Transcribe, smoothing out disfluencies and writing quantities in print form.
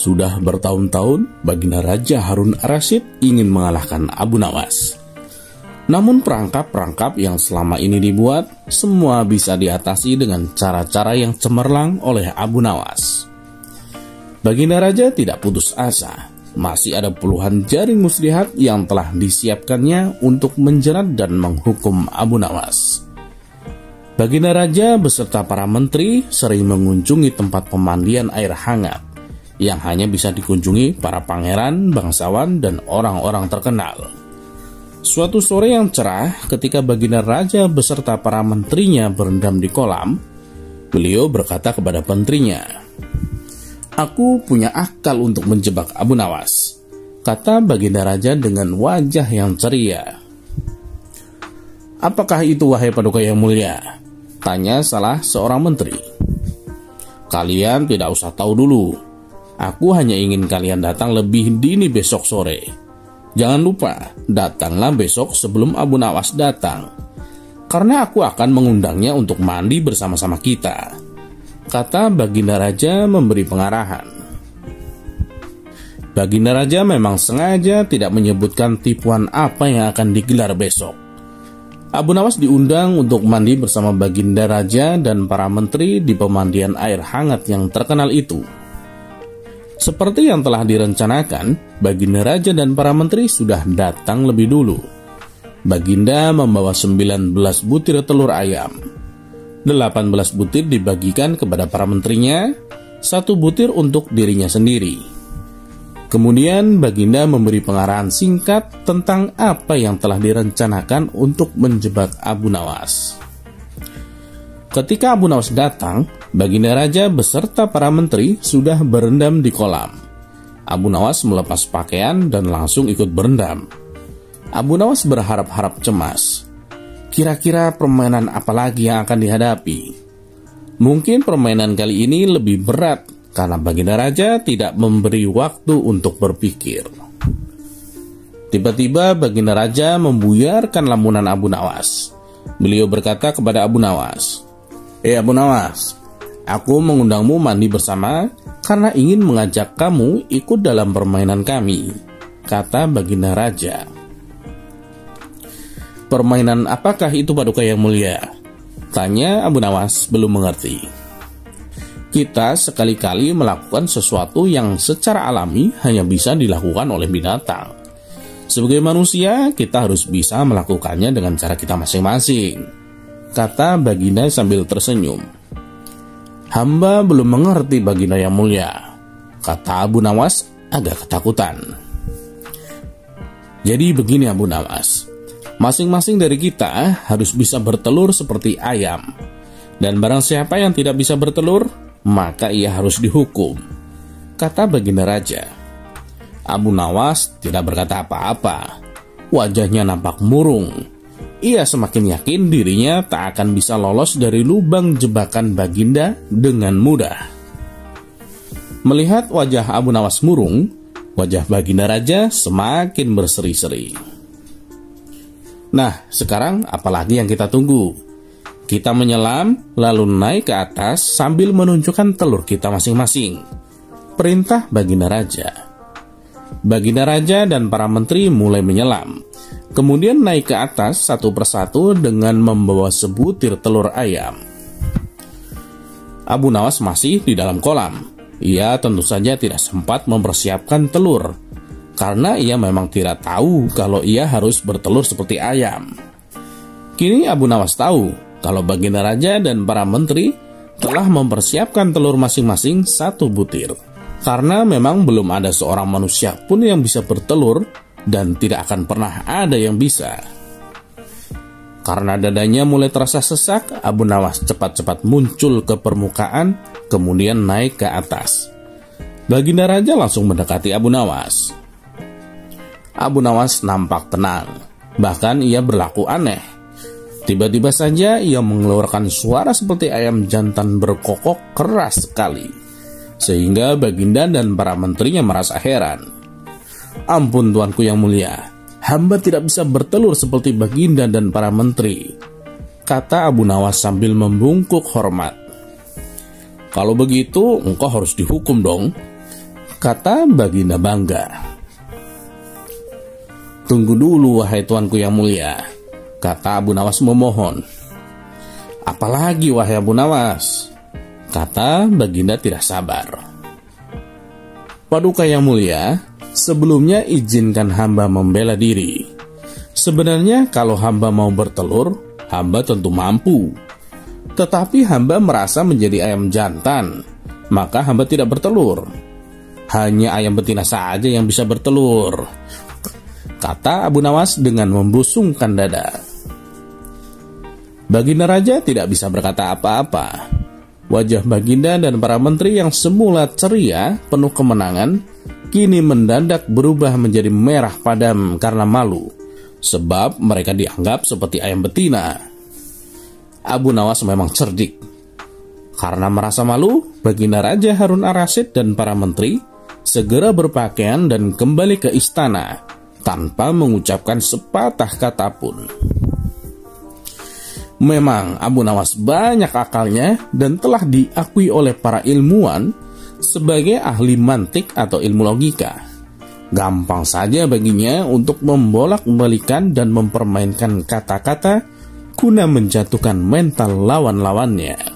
Sudah bertahun-tahun Baginda Raja Harun Ar-Rasyid ingin mengalahkan Abu Nawas. Namun perangkap-perangkap yang selama ini dibuat semua bisa diatasi dengan cara-cara yang cemerlang oleh Abu Nawas. Baginda Raja tidak putus asa. Masih ada puluhan jaring muslihat yang telah disiapkannya untuk menjerat dan menghukum Abu Nawas. Baginda Raja beserta para menteri sering mengunjungi tempat pemandian air hangat yang hanya bisa dikunjungi para pangeran, bangsawan, dan orang-orang terkenal. Suatu sore yang cerah, ketika Baginda Raja beserta para menterinya berendam di kolam, beliau berkata kepada menterinya, "Aku punya akal untuk menjebak Abu Nawas," kata Baginda Raja dengan wajah yang ceria. "Apakah itu, wahai Paduka yang mulia?" tanya salah seorang menteri. "Kalian tidak usah tahu dulu. Aku hanya ingin kalian datang lebih dini besok sore. Jangan lupa, datanglah besok sebelum Abu Nawas datang, karena aku akan mengundangnya untuk mandi bersama-sama kita," kata Baginda Raja memberi pengarahan. Baginda Raja memang sengaja tidak menyebutkan tipuan apa yang akan digelar besok. Abu Nawas diundang untuk mandi bersama Baginda Raja dan para menteri di pemandian air hangat yang terkenal itu. Seperti yang telah direncanakan, Baginda Raja dan para menteri sudah datang lebih dulu. Baginda membawa 19 butir telur ayam. 18 butir dibagikan kepada para menterinya, 1 butir untuk dirinya sendiri. Kemudian Baginda memberi pengarahan singkat tentang apa yang telah direncanakan untuk menjebak Abu Nawas. Ketika Abu Nawas datang, Baginda Raja beserta para menteri sudah berendam di kolam. Abu Nawas melepas pakaian dan langsung ikut berendam. Abu Nawas berharap-harap cemas. Kira-kira permainan apa lagi yang akan dihadapi? Mungkin permainan kali ini lebih berat karena Baginda Raja tidak memberi waktu untuk berpikir. Tiba-tiba Baginda Raja membuyarkan lamunan Abu Nawas. Beliau berkata kepada Abu Nawas, Abu Nawas, aku mengundangmu mandi bersama karena ingin mengajak kamu ikut dalam permainan kami," kata Baginda Raja. "Permainan apakah itu, Paduka yang mulia?" tanya Abu Nawas belum mengerti. "Kita sekali-kali melakukan sesuatu yang secara alami hanya bisa dilakukan oleh binatang. Sebagai manusia, kita harus bisa melakukannya dengan cara kita masing-masing," kata Baginda sambil tersenyum. "Hamba belum mengerti, Baginda yang mulia," kata Abu Nawas agak ketakutan. "Jadi begini Abu Nawas, masing-masing dari kita harus bisa bertelur seperti ayam. Dan barang siapa yang tidak bisa bertelur, maka ia harus dihukum," kata Baginda Raja. Abu Nawas tidak berkata apa-apa. Wajahnya nampak murung. Ia semakin yakin dirinya tak akan bisa lolos dari lubang jebakan Baginda dengan mudah. Melihat wajah Abu Nawas murung, wajah Baginda Raja semakin berseri-seri. "Nah, sekarang apalagi yang kita tunggu? Kita menyelam, lalu naik ke atas sambil menunjukkan telur kita masing-masing," perintah Baginda Raja. Baginda Raja dan para menteri mulai menyelam, kemudian naik ke atas satu persatu dengan membawa sebutir telur ayam. Abu Nawas masih di dalam kolam. Ia tentu saja tidak sempat mempersiapkan telur, karena ia memang tidak tahu kalau ia harus bertelur seperti ayam. Kini Abu Nawas tahu kalau Baginda Raja dan para menteri telah mempersiapkan telur masing-masing 1 butir. Karena memang belum ada seorang manusia pun yang bisa bertelur, dan tidak akan pernah ada yang bisa. Karena dadanya mulai terasa sesak, Abu Nawas cepat-cepat muncul ke permukaan, kemudian naik ke atas. Baginda Raja langsung mendekati Abu Nawas. Abu Nawas nampak tenang, bahkan ia berlaku aneh. Tiba-tiba saja ia mengeluarkan suara seperti ayam jantan berkokok keras sekali, sehingga Baginda dan para menterinya merasa heran. "Ampun Tuanku yang mulia, hamba tidak bisa bertelur seperti Baginda dan para menteri," kata Abu Nawas sambil membungkuk hormat. "Kalau begitu, engkau harus dihukum dong," kata Baginda bangga. Tunggu dulu wahai tuanku yang mulia, kata Abu Nawas memohon. Apalagi wahai Abu Nawas, kata Baginda tidak sabar. Paduka yang mulia, sebelumnya izinkan hamba membela diri. Sebenarnya kalau hamba mau bertelur, hamba tentu mampu. Tetapi hamba merasa menjadi ayam jantan, maka hamba tidak bertelur. Hanya ayam betina saja yang bisa bertelur, kata Abu Nawas dengan membusungkan dada. Baginda Raja tidak bisa berkata apa-apa. Wajah Baginda dan para menteri yang semula ceria, penuh kemenangan, kini mendadak berubah menjadi merah padam karena malu, sebab mereka dianggap seperti ayam betina. Abu Nawas memang cerdik. Karena merasa malu, Baginda Raja Harun ar-Rasyid dan para menteri segera berpakaian dan kembali ke istana tanpa mengucapkan sepatah kata pun. Memang Abu Nawas banyak akalnya dan telah diakui oleh para ilmuwan sebagai ahli mantik atau ilmu logika. Gampang saja baginya untuk membolak-balikan dan mempermainkan kata-kata guna menjatuhkan mental lawan-lawannya.